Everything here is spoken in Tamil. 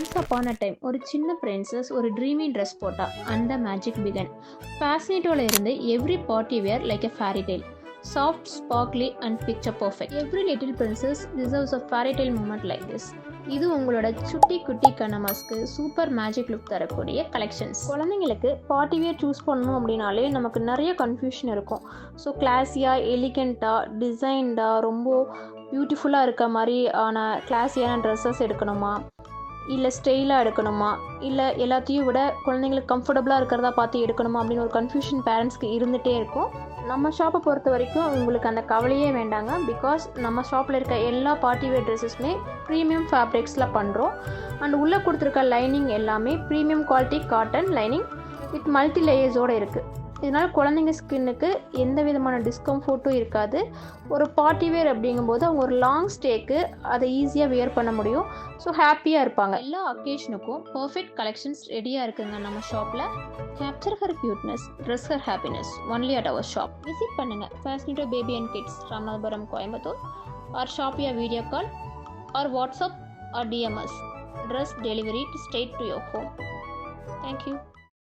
ஒன்ஸ் அப்பான் அ டைம் ஒரு சின்ன பிரின்சஸ் ஒரு ட்ரீமி ட்ரெஸ் போட்டா அண்ட் த மேஜிக் பிகன். ஃபேஷனேட்டோவில் இருந்து every party wear like a fairy tale, soft sparkly and picture perfect. Every little princess deserves a fairy tale moment like this. இது உங்களோட சுட்டி குட்டி கனமாஸ்க்கு சூப்பர் மேஜிக் லுக் தரக்கூடிய கலெக்ஷன்ஸ். குழந்தைங்களுக்கு பார்ட்டி வேர் சூஸ் பண்ணணும் அப்படின்னாலே நமக்கு நிறைய கன்ஃபியூஷன் இருக்கும். ஸோ கிளாஸியாக, எலிகண்ட்டாக, டிசைன்டாக, ரொம்ப பியூட்டிஃபுல்லாக இருக்க மாதிரி ஆன கிளாஸியான ட்ரெஸ்ஸஸ் எடுக்கணுமா, இல்லை ஸ்டைலாக எடுக்கணுமா, இல்லை எல்லாத்தையும் விட குழந்தைங்களுக்கு கம்ஃபர்டபுளாக இருக்கிறதா பார்த்து எடுக்கணுமா அப்படின்னு ஒரு கன்ஃபியூஷன் பேரண்ட்ஸ்க்கு இருந்துகிட்டே இருக்கும். நம்ம ஷாப்பை பொறுத்த வரைக்கும் உங்களுக்கு அந்த கவலையே வேண்டாங்க. பிகாஸ் நம்ம ஷாப்பில் இருக்க எல்லா பார்ட்டி வேர் ட்ரெஸ்ஸஸுமே ப்ரீமியம் ஃபேப்ரிக்ஸில் பண்ணுறோம். அண்ட் உள்ளே கொடுத்துருக்க லைனிங் எல்லாமே premium quality cotton lining with multi லேயர்ஸோடு இருக்குது. இதனால் குழந்தைங்க ஸ்கின்னுக்கு எந்த விதமான டிஸ்கம்ஃபர்ட்டும் இருக்காது. ஒரு பார்ட்டி வேர் அப்படிங்கும்போது அவங்க ஒரு லாங் ஸ்டேக்கு அதை ஈஸியாக வியர் பண்ண முடியும். ஸோ ஹாப்பியாக இருப்பாங்க. எல்லா அக்கேஷனுக்கும் பர்ஃபெக்ட் கலெக்ஷன்ஸ் ரெடியாக இருக்குங்க நம்ம ஷாப்பில். Capture her cuteness, dress her happiness only at our shop. Visit பண்ணுங்கள் Fashionato baby and kids, Ramanathapuram, Coimbatore. Or shop யா video call or WhatsApp or DMs. Dress delivery straight to your home. Thank you.